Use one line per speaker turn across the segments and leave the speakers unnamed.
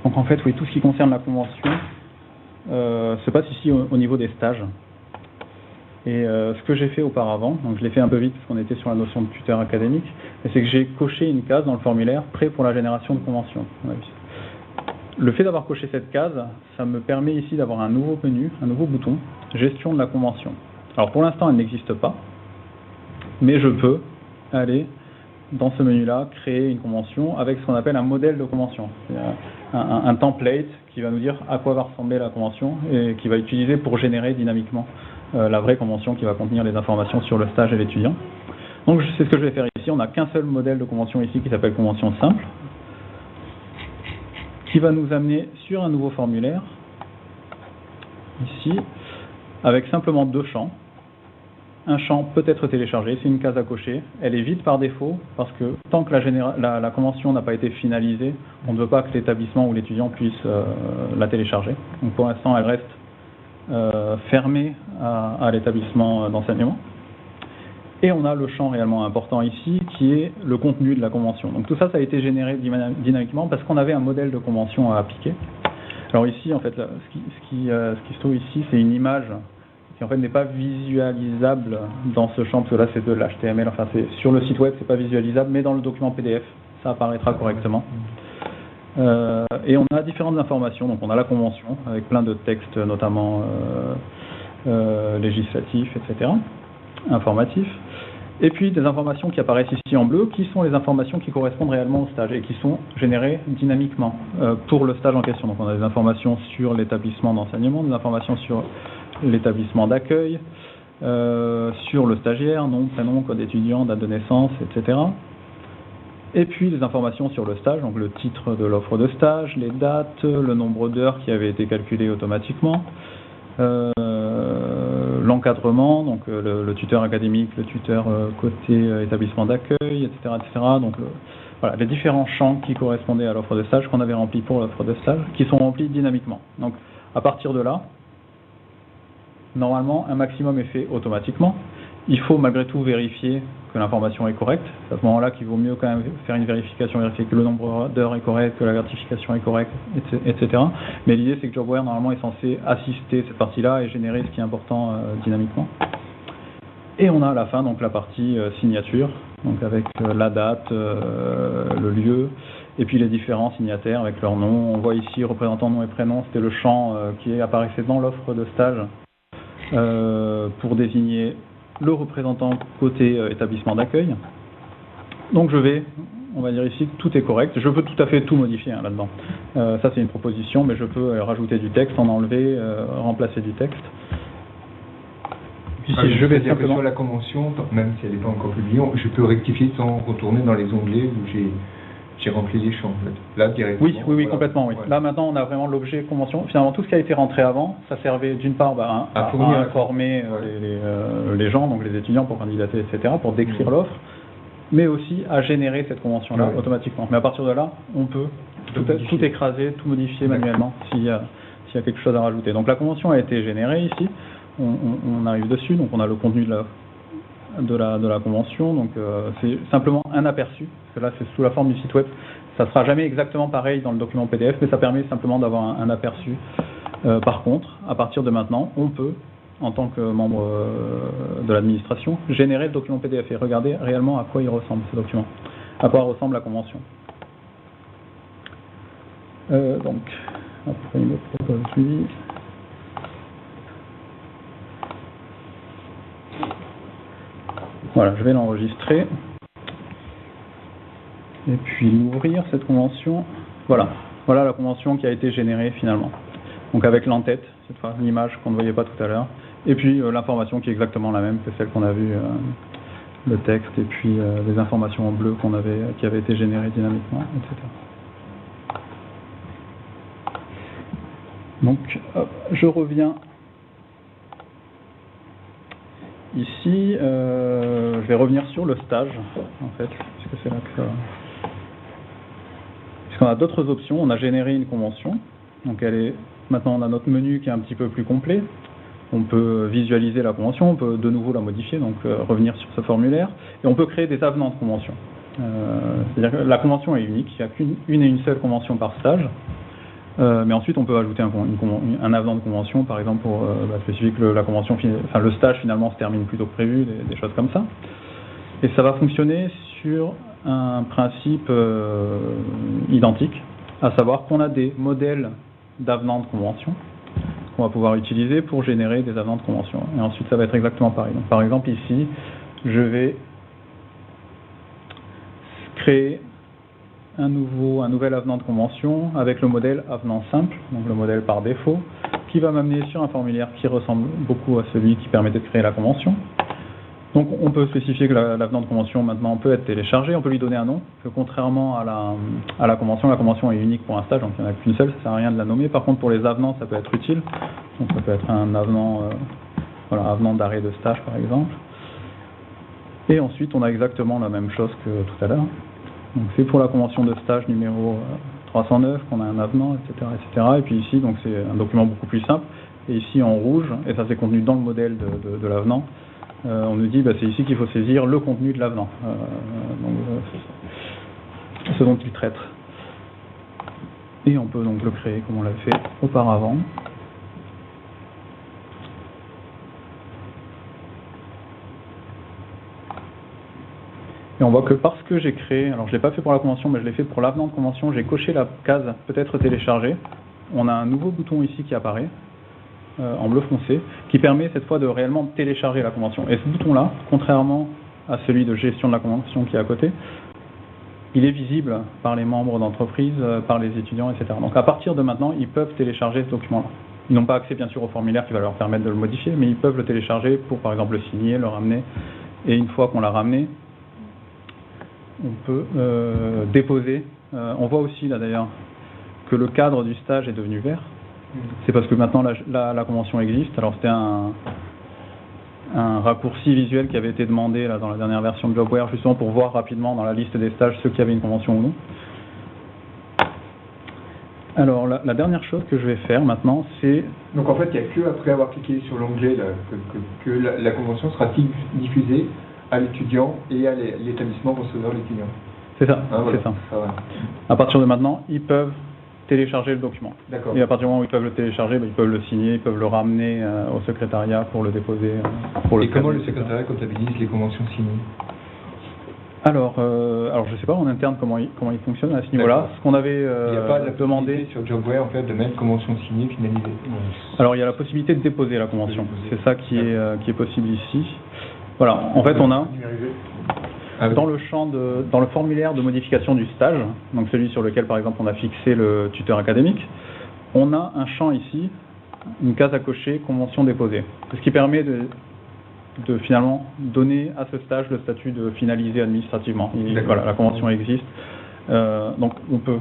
Donc en fait, oui, tout ce qui concerne la convention se passe ici au niveau des stages. Et ce que j'ai fait auparavant, donc je l'ai fait un peu vite parce qu'on était sur la notion de tuteur académique, c'est que j'ai coché une case dans le formulaire prêt pour la génération de conventions. Le fait d'avoir coché cette case, ça me permet ici d'avoir un nouveau menu, un nouveau bouton, gestion de la convention. Alors pour l'instant, elle n'existe pas, mais je peux aller dans ce menu-là, créer une convention avec ce qu'on appelle un modèle de convention. C'est un template qui va nous dire à quoi va ressembler la convention et qui va utiliser pour générer dynamiquement la vraie convention qui va contenir les informations sur le stage et l'étudiant. Donc c'est ce que je vais faire ici. On n'a qu'un seul modèle de convention ici qui s'appelle convention simple, qui va nous amener sur un nouveau formulaire, ici, avec simplement deux champs. Un champ peut être téléchargé, c'est une case à cocher. Elle est vide par défaut parce que tant que la convention n'a pas été finalisée, on ne veut pas que l'établissement ou l'étudiant puisse la télécharger. Donc pour l'instant, elle reste fermée à l'établissement d'enseignement. Et on a le champ réellement important ici qui est le contenu de la convention. Donc tout ça, ça a été généré dynamiquement parce qu'on avait un modèle de convention à appliquer. Alors ici, en fait, là, ce qui se trouve ici, c'est une image qui en fait n'est pas visualisable dans ce champ, parce que là c'est de l'HTML, enfin c'est sur le site web c'est pas visualisable, mais dans le document PDF ça apparaîtra correctement. Et on a différentes informations, donc on a la convention avec plein de textes notamment législatifs, etc., informatifs, et puis des informations qui apparaissent ici en bleu, qui sont les informations qui correspondent réellement au stage et qui sont générées dynamiquement pour le stage en question. Donc on a des informations sur l'établissement d'enseignement, des informations sur l'établissement d'accueil, sur le stagiaire, nom, prénom, code étudiant, date de naissance, etc. Et puis les informations sur le stage, donc le titre de l'offre de stage, les dates, le nombre d'heures qui avait été calculé automatiquement, l'encadrement, donc le tuteur académique, le tuteur côté établissement d'accueil, etc., etc. Donc voilà, les différents champs qui correspondaient à l'offre de stage qu'on avait remplis pour l'offre de stage, qui sont remplis dynamiquement. Donc à partir de là, normalement, un maximum est fait automatiquement. Il faut malgré tout vérifier que l'information est correcte. C'est à ce moment-là qu'il vaut mieux quand même faire une vérification, vérifier que le nombre d'heures est correct, que la gratification est correcte, etc. Mais l'idée, c'est que JobWare, normalement, est censé assister cette partie-là et générer ce qui est important dynamiquement. Et on a à la fin donc la partie signature, donc avec la date, le lieu, et puis les différents signataires avec leur nom. On voit ici représentant nom et prénom, c'était le champ qui apparaissait dans l'offre de stage. Pour désigner le représentant côté établissement d'accueil. Donc on va dire ici que tout est correct. Je peux tout à fait tout modifier là-dedans. Ça c'est une proposition, mais je peux rajouter du texte, en enlever, remplacer du texte.
Puis si je vais simplement sur la convention, même si elle n'est pas encore publiée, je peux rectifier sans retourner dans les onglets où j'ai rempli les champs, en fait. Là, directement.
Oui, voilà. Complètement, oui. Ouais. Là, maintenant, on a vraiment l'objet convention. Finalement, tout ce qui a été rentré avant, ça servait d'une part à informer les gens, donc les étudiants pour candidater, etc., pour décrire l'offre, mais aussi à générer cette convention-là automatiquement. Mais à partir de là, on peut tout écraser, tout modifier manuellement s'il y a quelque chose à rajouter. Donc la convention a été générée ici, on arrive dessus, donc on a le contenu de la convention, donc c'est simplement un aperçu, parce que là c'est sous la forme du site web, ça ne sera jamais exactement pareil dans le document PDF, mais ça permet simplement d'avoir un aperçu. Par contre, à partir de maintenant, on peut, en tant que membre de l'administration, générer le document PDF et regarder réellement à quoi il ressemble ce document, à quoi ressemble la convention. Donc, après une autre suivi. Voilà, je vais l'enregistrer et puis l'ouvrir, cette convention. Voilà la convention qui a été générée finalement. Donc avec l'en-tête, cette fois l'image qu'on ne voyait pas tout à l'heure, et puis l'information qui est exactement la même que celle qu'on a vue, le texte, et puis les informations en bleu qui avaient été générées dynamiquement, etc. Donc, hop, je reviens. Ici, je vais revenir sur le stage, en fait, puisque c'est là que puisqu'on a d'autres options. On a généré une convention, donc maintenant on a notre menu qui est un petit peu plus complet. On peut visualiser la convention, on peut de nouveau la modifier, donc revenir sur ce formulaire, et on peut créer des avenants de convention. C'est-à-dire que la convention est unique, il n'y a qu'une et une seule convention par stage. Mais ensuite, on peut ajouter un avenant de convention, par exemple, pour spécifier que le stage finalement se termine plus tôt que prévu, des choses comme ça. Et ça va fonctionner sur un principe identique, à savoir qu'on a des modèles d'avenants de convention qu'on va pouvoir utiliser pour générer des avenants de convention. Et ensuite, ça va être exactement pareil. Donc, par exemple, ici, je vais créer un nouvel avenant de convention avec le modèle avenant simple, donc le modèle par défaut, qui va m'amener sur un formulaire qui ressemble beaucoup à celui qui permettait de créer la convention. Donc on peut spécifier que l'avenant de convention maintenant peut être téléchargé, on peut lui donner un nom, que contrairement à la convention est unique pour un stage, donc il n'y en a qu'une seule, ça ne sert à rien de la nommer. Par contre pour les avenants ça peut être utile, donc ça peut être un avenant, avenant d'arrêt de stage par exemple. Et ensuite on a exactement la même chose que tout à l'heure. Donc c'est pour la convention de stage numéro 309 qu'on a un avenant, etc., etc. Et puis ici, donc c'est un document beaucoup plus simple. Et ici en rouge, et ça c'est contenu dans le modèle de l'avenant, on nous dit c'est ici qu'il faut saisir le contenu de l'avenant, ce dont il traite. Et on peut donc le créer comme on l'a fait auparavant. Et on voit que parce que j'ai créé, alors je ne l'ai pas fait pour la convention, mais je l'ai fait pour l'avenant de convention, j'ai coché la case peut-être téléchargée. On a un nouveau bouton ici qui apparaît, en bleu foncé, qui permet cette fois de réellement télécharger la convention. Et ce bouton-là, contrairement à celui de gestion de la convention qui est à côté, il est visible par les membres d'entreprise, par les étudiants, etc. Donc à partir de maintenant, ils peuvent télécharger ce document-là. Ils n'ont pas accès bien sûr au formulaire qui va leur permettre de le modifier, mais ils peuvent le télécharger pour par exemple le signer, le ramener. Et une fois qu'on l'a ramené, on peut déposer. On voit aussi là d'ailleurs que le cadre du stage est devenu vert. C'est parce que maintenant la convention existe. Alors c'était un raccourci visuel qui avait été demandé là, dans la dernière version de Jobware justement pour voir rapidement dans la liste des stages ceux qui avaient une convention ou non. Alors la dernière chose que je vais faire maintenant c'est...
Donc en fait il n'y a que après avoir cliqué sur l'onglet que la convention sera diffusée à l'étudiant et à l'établissement receveur de l'étudiant.
C'est ça, c'est ça. À partir de maintenant, ils peuvent télécharger le document. Et à partir du moment où ils peuvent le télécharger, ils peuvent le signer, ils peuvent le ramener au secrétariat pour le déposer.
Et comment le secrétariat comptabilise les conventions signées?
Alors je ne sais pas en interne comment il fonctionne à ce niveau-là. Ce qu'on avait
il n'y a pas
demandé
sur Jobware en fait de mettre convention signée finalisée.
Alors il y a la possibilité de déposer la convention. C'est ça qui est possible ici. Voilà, en fait on a dans le champ dans le formulaire de modification du stage, donc celui sur lequel par exemple on a fixé le tuteur académique, on a un champ ici, une case à cocher, convention déposée. Ce qui permet de finalement donner à ce stage le statut de finalisé administrativement. Voilà, la convention existe. Donc on peut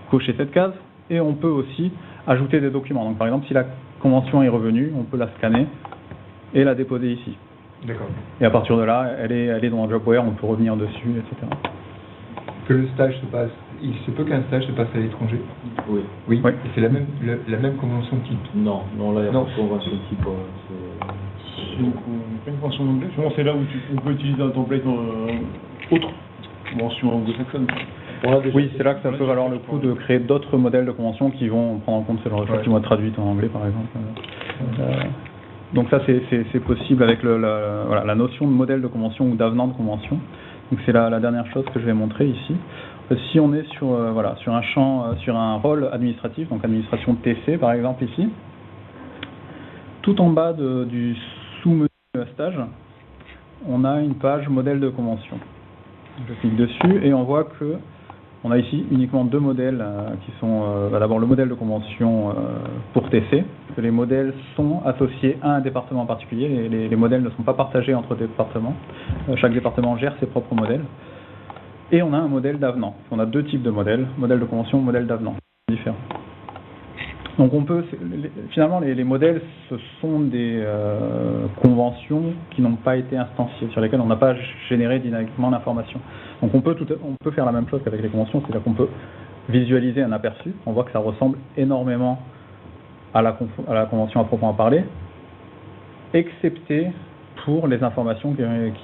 cocher cette case et on peut aussi ajouter des documents. Donc par exemple si la convention est revenue, on peut la scanner et la déposer ici.
D'accord.
Et à partir de là, elle est dans Jobware, on peut revenir dessus, etc.
Que le stage se passe, il se peut qu'un stage se passe à l'étranger.
Oui.
Oui. Et c'est la même convention type.
Non, là il n'y a pas de convention type.
Donc pas une convention d'anglais. Souvent c'est là où on peut utiliser un template autre, convention anglo-saxonne.
Oui, c'est là que ça peut valoir le coup de créer d'autres modèles de convention qui vont prendre en compte ce genre de choses qui vont être traduites en anglais, par exemple. Donc ça, c'est possible avec la notion de modèle de convention ou d'avenant de convention. Donc c'est la dernière chose que je vais montrer ici. Si on est sur un champ, sur un rôle administratif, donc administration TC par exemple ici, tout en bas du sous-menu stage, on a une page modèle de convention. Je clique dessus et on voit que on a ici uniquement deux modèles qui sont d'abord le modèle de convention pour TC, que les modèles sont associés à un département en particulier, les modèles ne sont pas partagés entre départements, chaque département gère ses propres modèles, et on a un modèle d'avenant. On a deux types de modèles, modèle de convention, modèle d'avenant, différents. Donc on peut, finalement les modèles ce sont des conventions qui n'ont pas été instanciées, sur lesquelles on n'a pas généré dynamiquement l'information. Donc on peut faire la même chose qu'avec les conventions, c'est-à-dire qu'on peut visualiser un aperçu, on voit que ça ressemble énormément à la convention à proprement parler, excepté pour les informations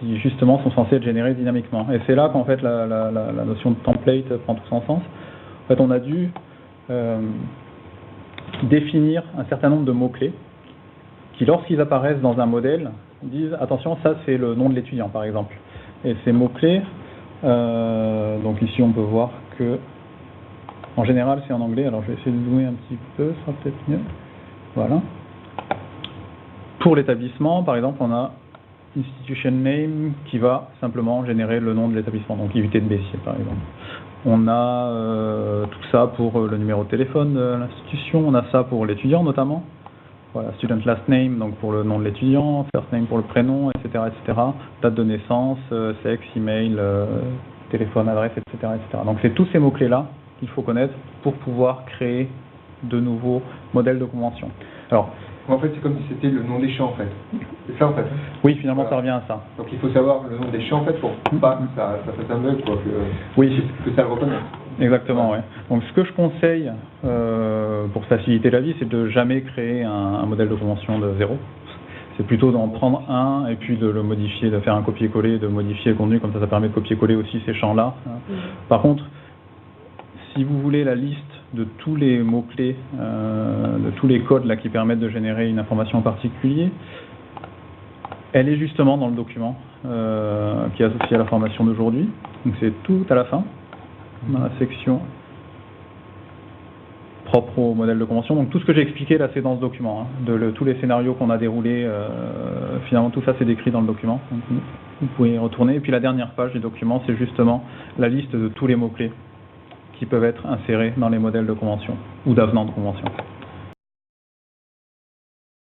qui justement sont censées être générées dynamiquement. Et c'est là qu'en fait la notion de template prend tout son sens. En fait on a dû définir un certain nombre de mots-clés qui, lorsqu'ils apparaissent dans un modèle, disent attention, ça c'est le nom de l'étudiant par exemple. Et ces mots-clés, donc ici on peut voir que en général c'est en anglais, alors je vais essayer de zoomer un petit peu, ça sera peut-être mieux. Voilà. Pour l'établissement, par exemple, on a institution name qui va simplement générer le nom de l'établissement, donc IUT de Béziers par exemple. On a tout ça pour le numéro de téléphone de l'institution, on a ça pour l'étudiant notamment. Voilà, student last name, donc pour le nom de l'étudiant, first name pour le prénom, etc., etc. Date de naissance, sexe, email, téléphone, adresse, etc., etc. Donc c'est tous ces mots-clés-là qu'il faut connaître pour pouvoir créer de nouveaux modèles de convention. Alors,
en fait, c'est comme si c'était le nom des champs, en fait. C'est ça, en fait.
Oui, finalement,
voilà.
Ça revient à ça.
Donc il faut savoir le nom des champs, en fait, pour pas que ça fasse un bug, quoi, que ça le reconnaisse.
Exactement, oui. Donc ce que je conseille pour faciliter la vie, c'est de jamais créer un modèle de convention de zéro. C'est plutôt d'en prendre un et puis de le modifier, de faire un copier-coller, de modifier le contenu, comme ça permet de copier-coller aussi ces champs-là. Par contre, si vous voulez la liste de tous les mots-clés, de tous les codes là, qui permettent de générer une information en particulier, elle est justement dans le document qui est associé à la formation d'aujourd'hui. Donc c'est tout à la fin, dans la section propre au modèle de convention. Donc tout ce que j'ai expliqué là, c'est dans ce document. Tous les scénarios qu'on a déroulés, finalement tout ça c'est décrit dans le document. Donc, vous pouvez y retourner. Et puis la dernière page du document, c'est justement la liste de tous les mots-clés qui peuvent être insérés dans les modèles de convention ou d'avenants de convention.